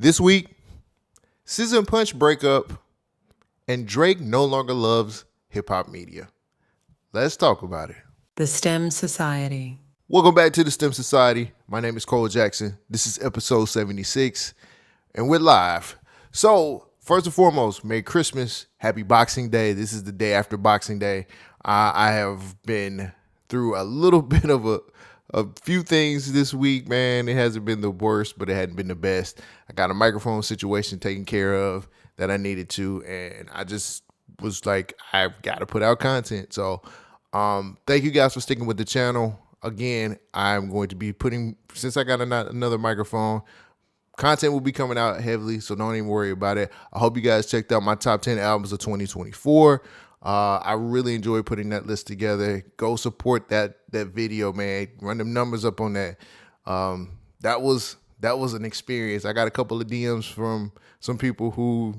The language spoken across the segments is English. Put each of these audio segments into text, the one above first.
This week, SZA and Punch breakup, and Drake no longer loves hip-hop media. Let's talk about it. The STEM Society. Welcome back to the STEM Society. My name is Cole Jackson. This is episode 76, and we're live. So, first and foremost, Merry Christmas. Happy Boxing Day. This is the day after Boxing Day. I have been through a little bit of a few things this week, man. It hasn't been the worst, but it hadn't been the best. I got a microphone situation taken care of that I needed to, and I just was like, I've got to put out content. So thank you guys for sticking with the channel. Again, I'm going to be putting, since I got another microphone, content will be coming out heavily, so don't even worry about it. I hope you guys checked out my top 10 albums of 2024. I really enjoyed putting that list together. Go support that video, man. Run them numbers up on that. That was an experience. I got a couple of DMs from some people who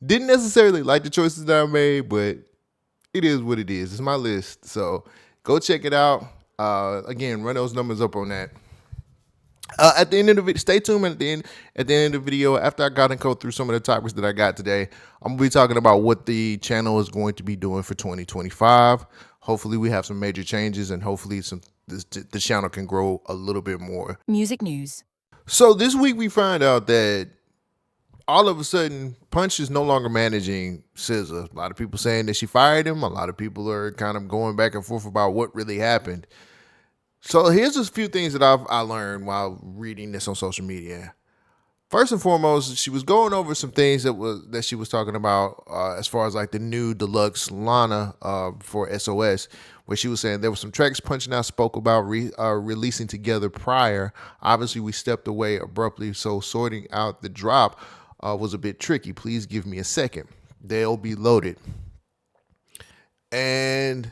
didn't necessarily like the choices that I made, but it is what it is. It's my list, so go check it out. Again, run those numbers up on that. At the end of the video, stay tuned at the end of the video. After I got and go through some of the topics that I got today, I'm gonna be talking about what the channel is going to be doing for 2025. Hopefully, we have some major changes, and hopefully, the channel can grow a little bit more. Music news. So this week, we find out that all of a sudden, Punch is no longer managing SZA. A lot of people saying that she fired him. A lot of people are kind of going back and forth about what really happened. So here's a few things that I learned while reading this on social media. First and foremost, she was going over some things that she was talking about as far as like the new deluxe Lana for SOS, where she was saying there were some tracks Punch and I spoke about releasing together prior. Obviously, we stepped away abruptly, so sorting out the drop was a bit tricky. Please give me a second. They'll be loaded. And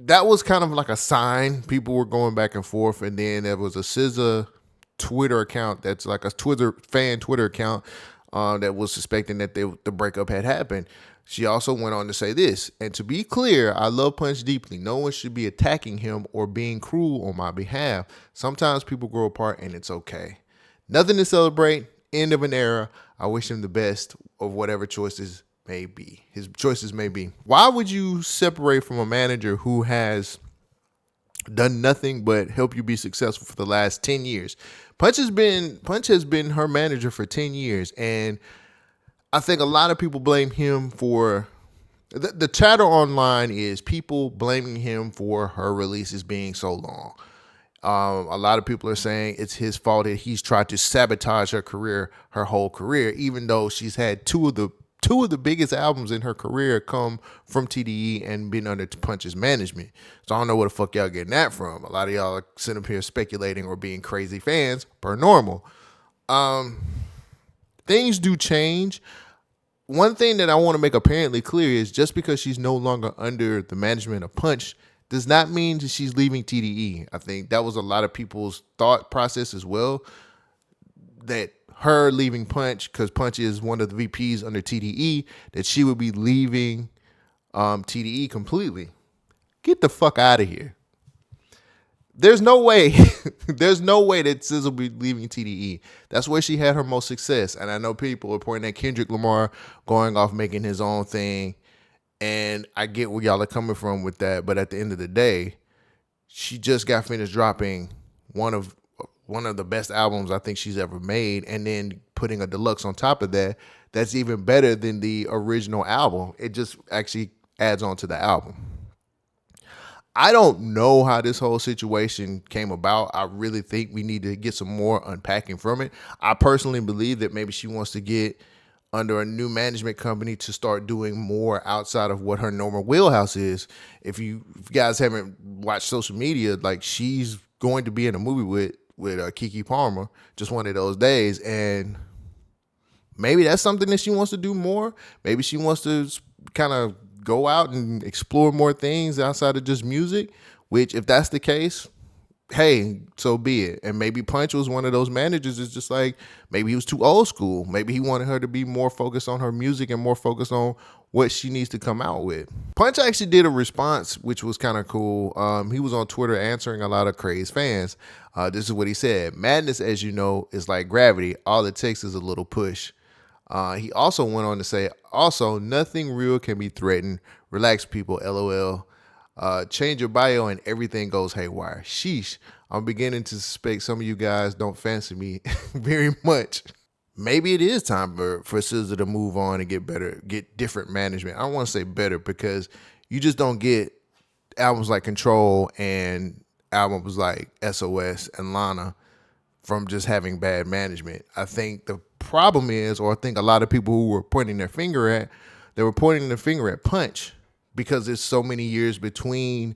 that was kind of like a sign. People were going back and forth, and then there was a SZA Twitter account that's like a fan Twitter account that was suspecting that the breakup had happened. She also went on to say this, and to be clear, I love Punch deeply. No one should be attacking him or being cruel on my behalf. Sometimes people grow apart, and it's okay. Nothing to celebrate. End of an era. I wish him the best of whatever choices his choices may be. Why would you separate from a manager who has done nothing but help you be successful for the last 10 years? Punch has been her manager for 10 years, and I think a lot of people blame him for the chatter online is people blaming him for her releases being so long. A lot of people are saying it's his fault that he's tried to sabotage her whole career, even though she's had two of the biggest albums in her career come from TDE and been under Punch's management. So I don't know where the fuck y'all getting that from. A lot of y'all are sitting up here speculating or being crazy fans, per normal. Things do change. One thing that I want to make apparently clear is just because she's no longer under the management of Punch does not mean that she's leaving TDE. I think that was a lot of people's thought process as well, that her leaving Punch, because Punch is one of the VPs under TDE, that she would be leaving TDE completely. Get the fuck out of here. There's no way. There's no way that SZA will be leaving TDE. That's where she had her most success. And I know people are pointing at Kendrick Lamar going off making his own thing. And I get where y'all are coming from with that. But at the end of the day, she just got finished dropping one of the best albums I think she's ever made, and then putting a deluxe on top of that, that's even better than the original album. It just actually adds on to the album. I don't know how this whole situation came about. I really think we need to get some more unpacking from it. I personally believe that maybe she wants to get under a new management company to start doing more outside of what her normal wheelhouse is. If you guys haven't watched social media, like, she's going to be in a movie with Keke Palmer, just one of those days, and maybe that's something that she wants to do more. Maybe she wants to kind of go out and explore more things outside of just music, which, if that's the case, hey, so be it. And maybe Punch was one of those managers. It's just like maybe he was too old school. Maybe he wanted her to be more focused on her music and more focused on what she needs to come out with. Punch actually did a response, which was kind of cool. He was on Twitter answering a lot of crazed fans. This is what he said: "Madness, as you know, is like gravity. All it takes is a little push." He also went on to say, "Also, nothing real can be threatened. Relax, people. LOL. Change your bio and everything goes haywire. Sheesh. I'm beginning to suspect some of you guys don't fancy me very much." Maybe it is time for SZA to move on and get better, get different management. I don't want to say better because you just don't get albums like Control and albums like SOS and Lana from just having bad management. I think the problem is, or I think a lot of people who were pointing their finger at, they were pointing their finger at Punch because there's so many years between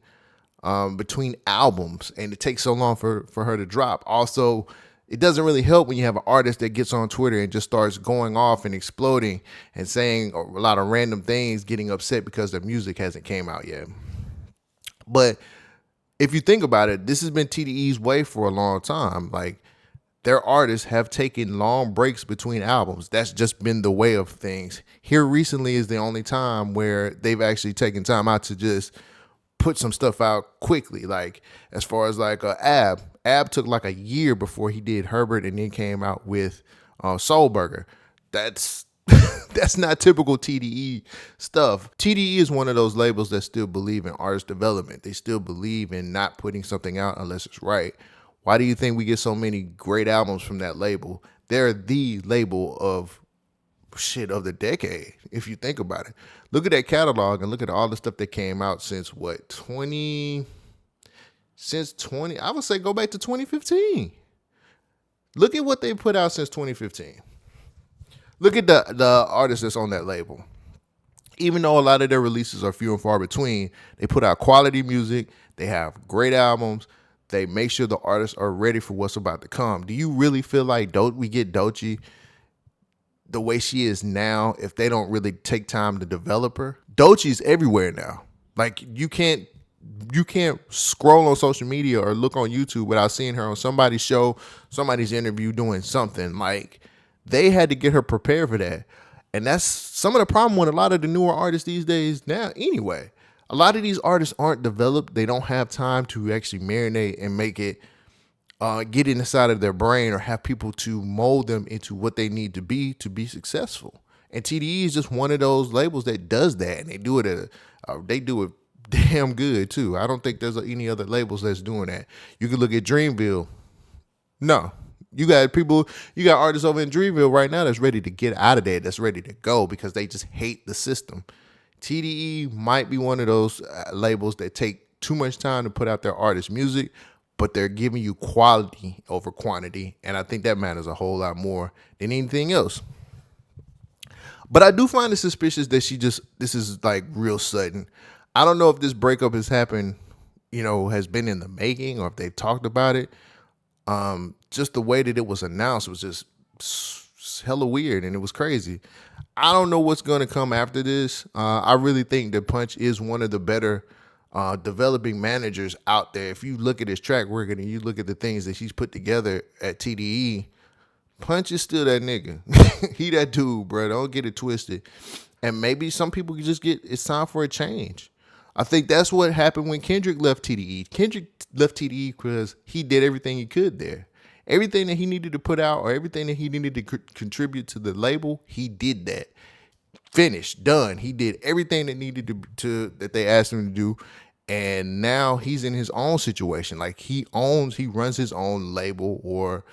albums and it takes so long for her to drop. Also, it doesn't really help when you have an artist that gets on Twitter and just starts going off and exploding and saying a lot of random things, getting upset because their music hasn't came out yet. But if you think about it, this has been TDE's way for a long time. Like, their artists have taken long breaks between albums. That's just been the way of things. Here recently is the only time where they've actually taken time out to just put some stuff out quickly. Like, as far as like Ab took like a year before he did Herbert and then came out with Soul Burger. That's that's not typical TDE stuff. TDE is one of those labels that still believe in artist development. They still believe in not putting something out unless it's right. Why do you think we get so many great albums from that label? They're the label of the decade, if you think about it. Look at that catalog and look at all the stuff that came out since what, 20, I would say go back to 2015. Look at what they put out since 2015. Look at the artists that's on that label. Even though a lot of their releases are few and far between, they put out quality music, they have great albums, they make sure the artists are ready for what's about to come. Do you really feel like we get Doechii the way she is now if they don't really take time to develop her? Doechii's everywhere now. Like, you can't scroll on social media or look on YouTube without seeing her on somebody's show, somebody's interview, doing something. Like, they had to get her prepared for that. And that's some of the problem with a lot of the newer artists these days now anyway. A lot of these artists aren't developed. They don't have time to actually marinate and make it get inside of their brain or have people to mold them into what they need to be successful. And TDE is just one of those labels that does that, and they do it damn good too. I don't think there's any other labels that's doing that. You could look at Dreamville. No, you got artists over in Dreamville right now that's ready to get out of there, that's ready to go because they just hate the system. TDE might be one of those labels that take too much time to put out their artist music, but they're giving you quality over quantity. And I think that matters a whole lot more than anything else. But I do find it suspicious that this is like real sudden. I don't know if this breakup has happened, has been in the making or if they've talked about it. Just the way that it was announced was just hella weird and it was crazy. I don't know what's going to come after this. I really think that Punch is one of the better developing managers out there. If you look at his track record and you look at the things that he's put together at TDE, Punch is still that nigga. He that dude, bro. Don't get it twisted. And maybe some people can just it's time for a change. I think that's what happened when Kendrick left TDE. Kendrick left TDE because he did everything he could there. Everything that he needed to put out or everything that he needed to contribute to the label, he did that. Finished, done. He did everything that needed to that they asked him to do. And now he's in his own situation. Like, he runs his own label or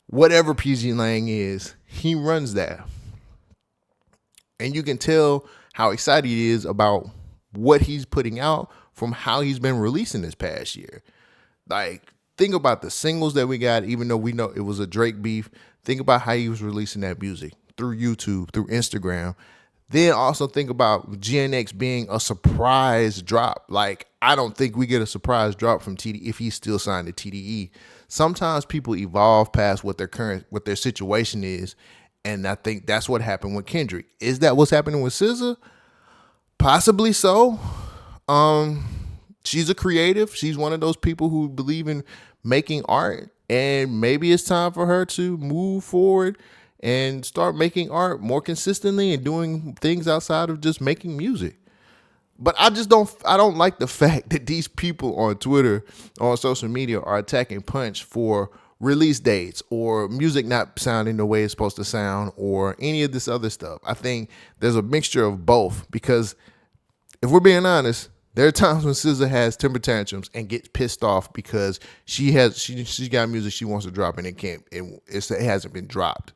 whatever PG Lang is. He runs that. And you can tell how excited he is about what he's putting out from how he's been releasing this past year. Like, think about the singles that we got, even though we know it was a Drake beef. Think about how he was releasing that music through YouTube, through Instagram. Then also think about GNX being a surprise drop. Like, I don't think we get a surprise drop from TDE if he's still signed to TDE. Sometimes people evolve past what their situation is. And I think that's what happened with Kendrick. Is that what's happening with SZA? Possibly so. she's a creative. She's one of those people who believe in making art, and maybe it's time for her to move forward and start making art more consistently and doing things outside of just making music. But I don't like the fact that these people on Twitter, on social media, are attacking Punch for release dates or music not sounding the way it's supposed to sound or any of this other stuff. I think there's a mixture of both, because if we're being honest, there are times when SZA has temper tantrums and gets pissed off because she got music she wants to drop and it hasn't been dropped.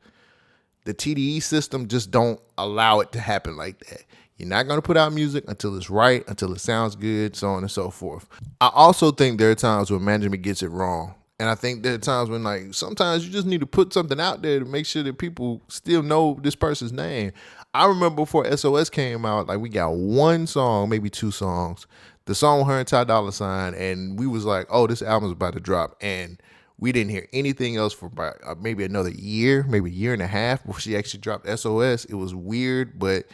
The TDE system just don't allow it to happen like that. You're not going to put out music until it's right, until it sounds good, so on and so forth. I also think there are times when management gets it wrong. And I think there are times when, like, sometimes you just need to put something out there to make sure that people still know this person's name. I remember before SOS came out, like, we got one song, maybe two songs. The song with her and Ty Dolla $ign, and we was like, oh, this album's about to drop. And we didn't hear anything else for about maybe another year, maybe a year and a half before she actually dropped SOS. It was weird, but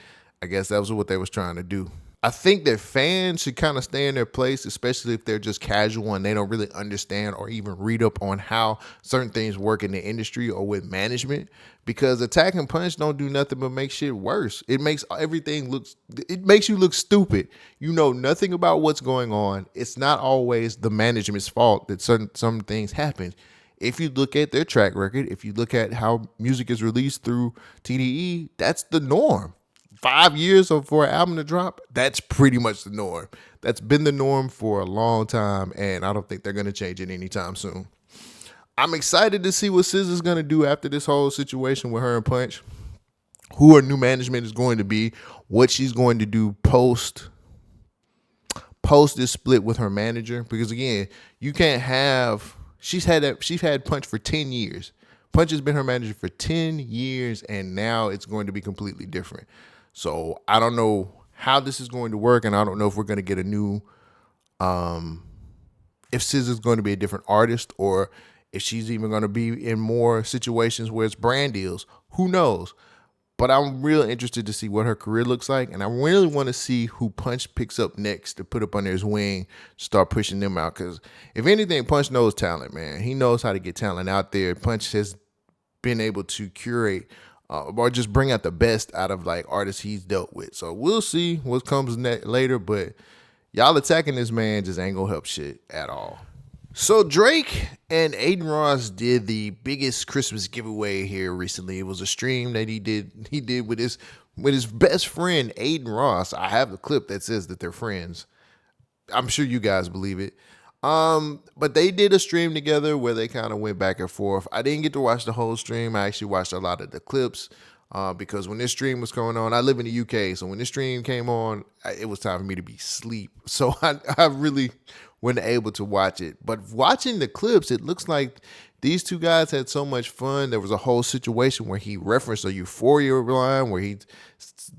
I guess that was what they was trying to do. I think that fans should kind of stay in their place, especially if they're just casual and they don't really understand or even read up on how certain things work in the industry or with management, because attacking Punch don't do nothing but make shit worse. It makes you look stupid. You know nothing about what's going on. It's not always the management's fault that some things happen. If you look at their track record, if you look at how music is released through TDE, that's the norm. 5 years for an album to drop, that's pretty much the norm. That's been the norm for a long time, and I don't think they're going to change it anytime soon. I'm excited to see what SZA's going to do after this whole situation with her and Punch, who her new management is going to be, what she's going to do post this split with her manager. Because again, you can't have, she's had Punch for 10 years. Punch has been her manager for 10 years, and now it's going to be completely different. So I don't know how this is going to work, and I don't know if we're going to get a new, if SZA's going to be a different artist, or if she's even going to be in more situations where it's brand deals. Who knows? But I'm real interested to see what her career looks like, and I really want to see who Punch picks up next to put up under his wing, start pushing them out. Because if anything, Punch knows talent, man. He knows how to get talent out there. Punch has been able to curate or just bring out the best out of like artists he's dealt with. So we'll see what comes later, but y'all attacking this man just ain't gonna help shit at all. So Drake and Adin Ross did the biggest Christmas giveaway here recently. It was a stream that he did with his best friend Adin Ross. I have the clip that says that they're friends. I'm sure you guys believe it. But they did a stream together where they kind of went back and forth. I didn't get to watch the whole stream. I actually watched a lot of the clips because when this stream was going on, I live in the UK. So when this stream came on, it was time for me to be asleep. So I really wasn't able to watch it. But watching the clips, it looks like these two guys had so much fun. There was a whole situation where he referenced a Euphoria line where he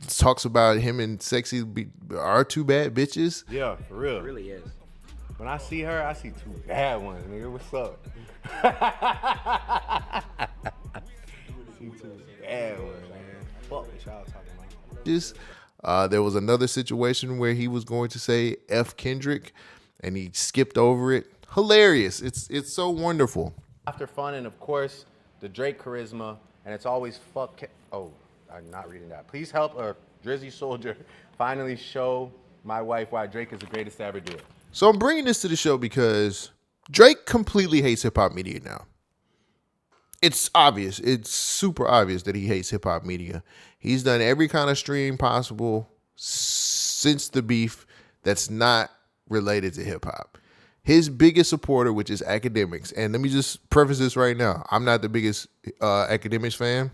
talks about him and Sexy are two bad bitches. Yeah, for real. It really is. When I see her, I see two bad ones, nigga. What's up? See two bad ones, man. Fuck what y'all talking about. There was another situation where he was going to say F Kendrick, and he skipped over it. Hilarious. It's so wonderful. After fun, and of course, the Drake charisma, and it's always fuck. Oh, I'm not reading that. Please help a Drizzy Soldier finally show my wife why Drake is the greatest to ever do it. So I'm bringing this to the show because Drake completely hates hip-hop media now. It's obvious. It's super obvious that he hates hip-hop media. He's done every kind of stream possible since the beef that's not related to hip-hop. His biggest supporter, which is academics, and let me just preface this right now. I'm not the biggest academics fan.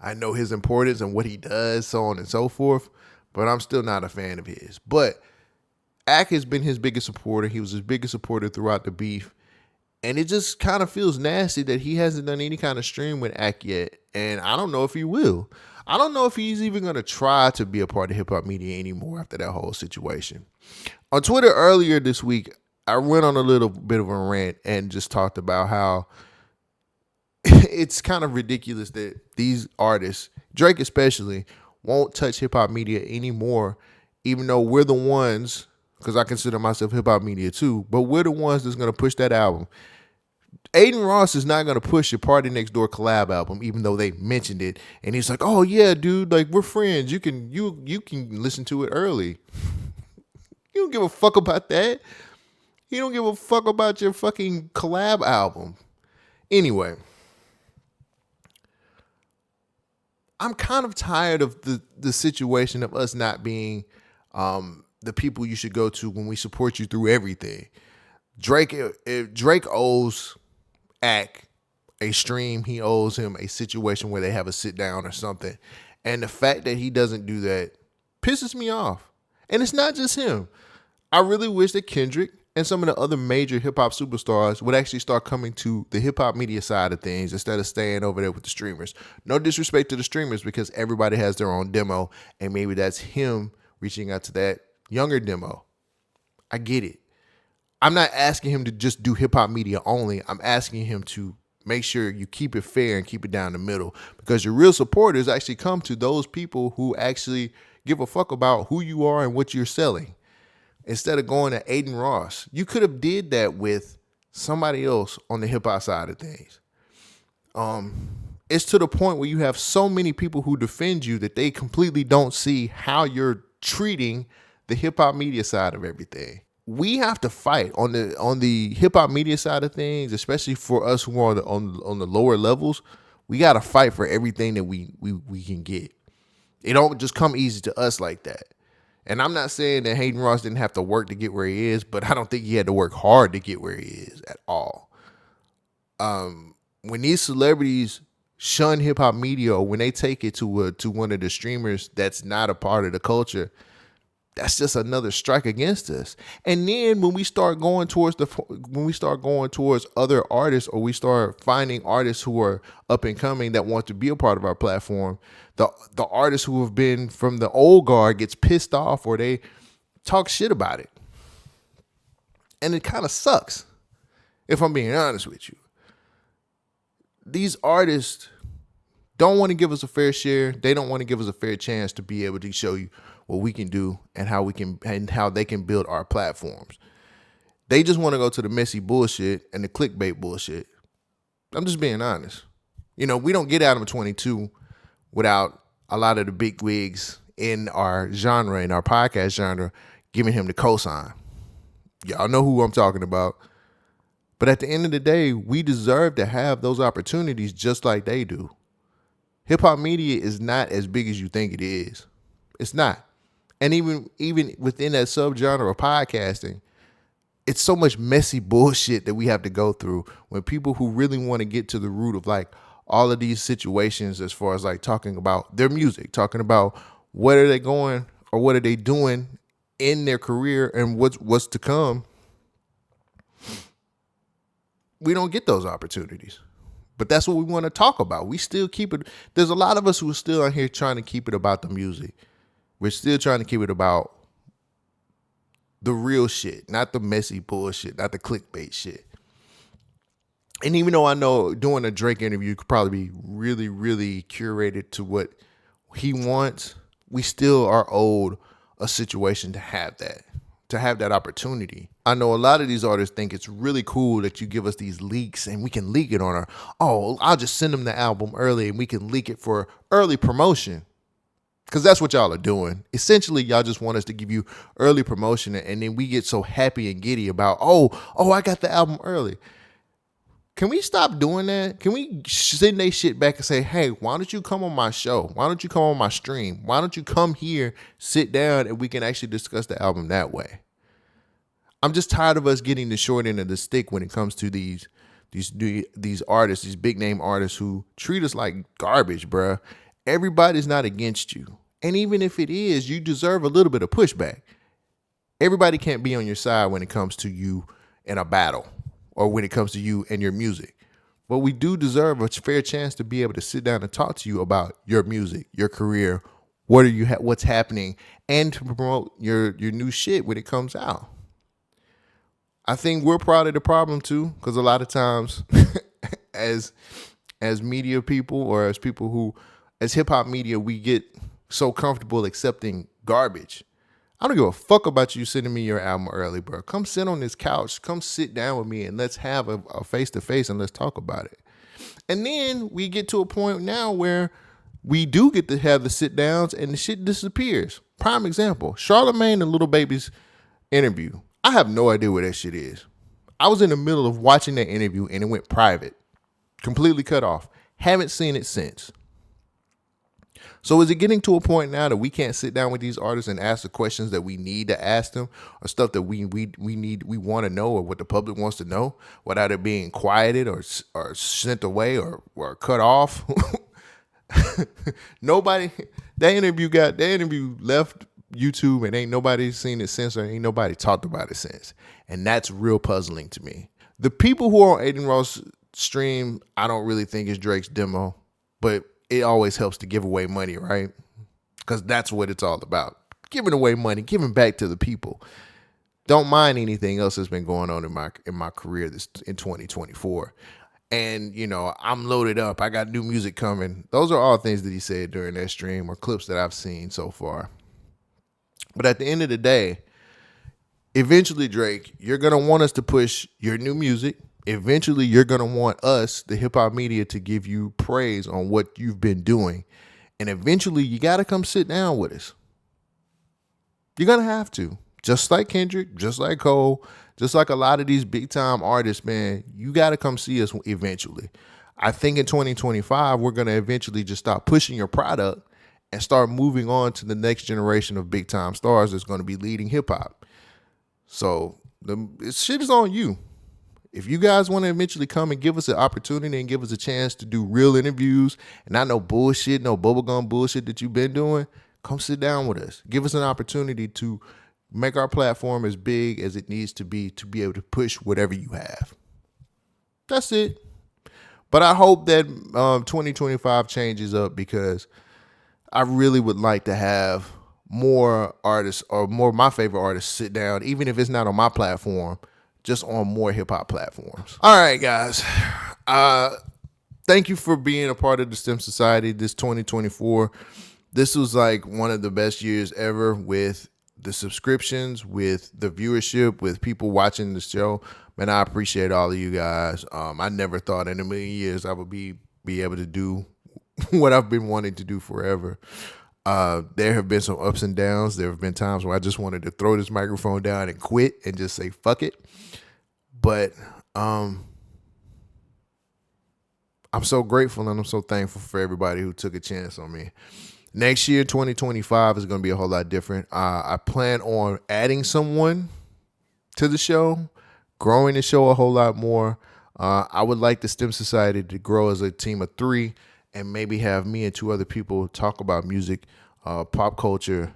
I know his importance and what he does, so on and so forth, but I'm still not a fan of his. But Ak has been his biggest supporter. He was his biggest supporter throughout the beef. And it just kind of feels nasty that he hasn't done any kind of stream with Ak yet. And I don't know if he will. I don't know if he's even going to try to be a part of hip-hop media anymore after that whole situation. On Twitter earlier this week, I went on a little bit of a rant and just talked about how it's kind of ridiculous that these artists, Drake especially, won't touch hip-hop media anymore, even though we're the ones because I consider myself hip hop media too. But we're the ones that's gonna push that album. Adin Ross is not gonna push a Party Next Door collab album, even though they mentioned it. And he's like, "Oh yeah, dude, like we're friends. You can listen to it early." You don't give a fuck about that. You don't give a fuck about your fucking collab album. Anyway, I'm kind of tired of the situation of us not being the people you should go to when we support you through everything. If Drake owes Ack a stream, he owes him a situation where they have a sit down or something. And the fact that he doesn't do that pisses me off. And it's not just him. I really wish that Kendrick and some of the other major hip hop superstars would actually start coming to the hip hop media side of things instead of staying over there with the streamers. No disrespect to the streamers, because everybody has their own demo, and maybe that's him reaching out to that younger demo. I get it. I'm not asking him to just do hip hop media only. I'm asking him to make sure you keep it fair and keep it down the middle, because your real supporters actually come to those people who actually give a fuck about who you are and what you're selling. Instead of going to Adin Ross, you could have did that with somebody else on the hip hop side of things. It's to the point where you have so many people who defend you that they completely don't see how you're treating the hip hop media side of everything. We have to fight on the hip hop media side of things, especially for us who are on the lower levels. We got to fight for everything that we can get. It don't just come easy to us like that. And I'm not saying that Adin Ross didn't have to work to get where he is, but I don't think he had to work hard to get where he is at all. When these celebrities shun hip hop media, or when they take it to one of the streamers that's not a part of the culture, that's just another strike against us. And then when we start going towards other artists, or we start finding artists who are up and coming that want to be a part of our platform, the artists who have been from the old guard gets pissed off, or they talk shit about it. And it kind of sucks, if I'm being honest with you. These artists don't want to give us a fair share. They don't want to give us a fair chance to be able to show you what we can do and how they can build our platforms. They just want to go to the messy bullshit and the clickbait bullshit. I'm just being honest. We don't get Adam 22 without a lot of the big wigs in our genre, in our podcast genre, giving him the cosign. Y'all know who I'm talking about. But at the end of the day, we deserve to have those opportunities just like they do. Hip hop media is not as big as you think it is. It's not. And even within that subgenre of podcasting, it's so much messy bullshit that we have to go through when people who really want to get to the root of like all of these situations, as far as like talking about their music, talking about what are they going or what are they doing in their career and what's to come. We don't get those opportunities. But that's what we want to talk about. We still keep it. There's a lot of us who are still out here trying to keep it about the music. We're still trying to keep it about the real shit, not the messy bullshit, not the clickbait shit. And even though I know doing a Drake interview could probably be really, really curated to what he wants, we still are owed a situation to have that opportunity. I know a lot of these artists think it's really cool that you give us these leaks and we can leak it on I'll just send them the album early and we can leak it for early promotion. Because that's what y'all are doing. Essentially, y'all just want us to give you early promotion, and then we get so happy and giddy about, I got the album early. Can we stop doing that? Can we send they shit back and say, hey, why don't you come on my show? Why don't you come on my stream? Why don't you come here, sit down, and we can actually discuss the album that way? I'm just tired of us getting the short end of the stick when it comes to these artists, these big name artists who treat us like garbage, bruh. Everybody's not against you. And even if it is, you deserve a little bit of pushback. Everybody can't be on your side when it comes to you in a battle or when it comes to you and your music. But we do deserve a fair chance to be able to sit down and talk to you about your music, your career, what's happening, and to promote your new shit when it comes out. I think we're part of the problem too, because a lot of times as media people or as people who, as hip hop media, we get so comfortable accepting garbage. I don't give a fuck about you sending me your album early, bro. Come sit on this couch. Come sit down with me and let's have a face-to-face and let's talk about it. And then we get to a point now where we do get to have the sit downs and the shit disappears. Prime example, Charlamagne and Lil Baby's interview. I have no idea where that shit is. I was in the middle of watching that interview and it went private. Completely cut off. Haven't seen it since. So is it getting to a point now that we can't sit down with these artists and ask the questions that we need to ask them, or stuff that we want to know, or what the public wants to know, without it being quieted or sent away or cut off? Nobody, that interview left YouTube and ain't nobody seen it since, or ain't nobody talked about it since. And that's real puzzling to me. The people who are on Adin Ross stream, I don't really think is Drake's demo, but it always helps to give away money, right? Because that's what it's all about. Giving away money, giving back to the people. Don't mind anything else that's been going on in my career in 2024. And, you know, I'm loaded up. I got new music coming. Those are all things that he said during that stream, or clips that I've seen so far. But at the end of the day, eventually, Drake, you're going to want us to push your new music. Eventually, you're going to want us, the hip-hop media, to give you praise on what you've been doing. And eventually, you got to come sit down with us. You're going to have to. Just like Kendrick, just like Cole, just like a lot of these big-time artists, man, you got to come see us eventually. I think in 2025, we're going to eventually just stop pushing your product and start moving on to the next generation of big-time stars that's going to be leading hip-hop. So shit is on you. If you guys want to eventually come and give us an opportunity and give us a chance to do real interviews and not no bullshit, no bubblegum bullshit that you've been doing, come sit down with us. Give us an opportunity to make our platform as big as it needs to be able to push whatever you have. That's it. But I hope that 2025 changes up, because I really would like to have more artists, or more of my favorite artists, sit down, even if it's not on my platform, just on more hip-hop platforms. All right, guys. Thank you for being a part of the STEM Society this 2024. This was like one of the best years ever, with the subscriptions, with the viewership, with people watching the show. Man, I appreciate all of you guys. I never thought in a million years I would be able to do what I've been wanting to do forever. There have been some ups and downs. There have been times where I just wanted to throw this microphone down and quit and just say, fuck it. But I'm so grateful and I'm so thankful for everybody who took a chance on me. Next year, 2025, is going to be a whole lot different. I plan on adding someone to the show, growing the show a whole lot more. I would like the STEM Society to grow as a team of 3, and maybe have me and 2 other people talk about music, pop culture,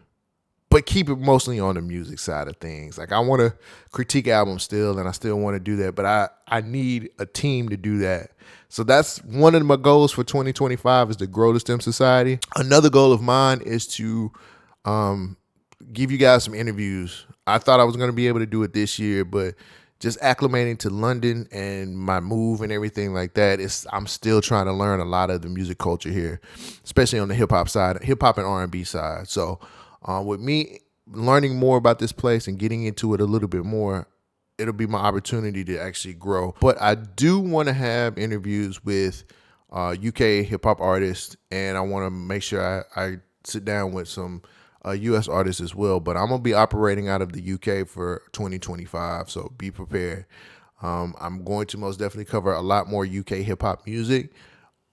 but keep it mostly on the music side of things. Like, I want to critique albums still, and I still want to do that, but I need a team to do that. So that's one of my goals for 2025, is to grow the STEM Society. Another goal of mine is to give you guys some interviews. I thought I was going to be able to do it this year, but just acclimating to London and my move and everything like that, I'm still trying to learn a lot of the music culture here, especially on the hip-hop side, hip-hop and R&B side. So with me learning more about this place and getting into it a little bit more, it'll be my opportunity to actually grow. But I do want to have interviews with UK hip-hop artists, and I want to make sure I sit down with some U.S. artists as well. But I'm going to be operating out of the UK for 2025, so be prepared. I'm going to most definitely cover a lot more UK hip-hop music.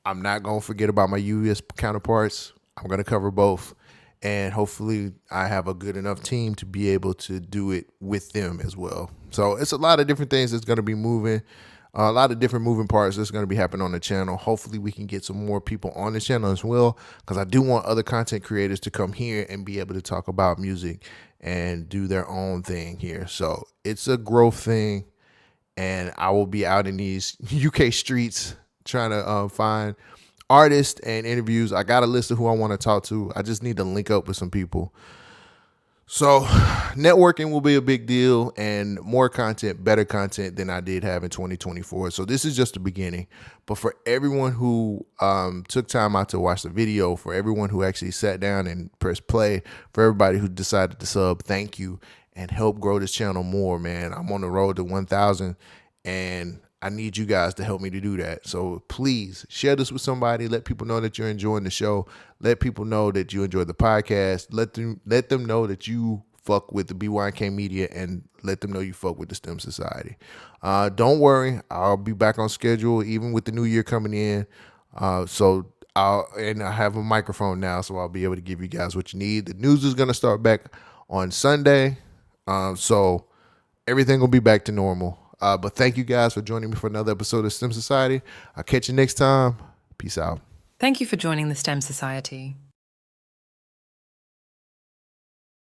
I'm not going to forget about my U.S. counterparts. I'm going to cover both. And hopefully I have a good enough team to be able to do it with them as well. So it's a lot of different things that's going to be moving, a lot of different moving parts that's going to be happening on the channel. Hopefully we can get some more people on the channel as well, because I do want other content creators to come here and be able to talk about music and do their own thing here. So it's a growth thing, and I will be out in these UK streets trying to find artists and interviews. I got a list of who I want to talk to. I just need to link up with some people. So networking will be a big deal, and more content, better content than I did have in 2024. So this is just the beginning. But for everyone who took time out to watch the video, for everyone who actually sat down and pressed play, for everybody who decided to sub, thank you, and help grow this channel more, man. I'm on the road to 1,000, and I need you guys to help me to do that. So please share this with somebody. Let people know that you're enjoying the show. Let people know that you enjoy the podcast. Let them know that you fuck with the BYK Media, and let them know you fuck with the STEM Society. Don't worry, I'll be back on schedule even with the new year coming in. So I have a microphone now, so I'll be able to give you guys what you need. The news is gonna start back on Sunday, so everything will be back to normal. But thank you guys for joining me for another episode of STEM Society. I'll catch you next time. Peace out. Thank you for joining the STEM Society.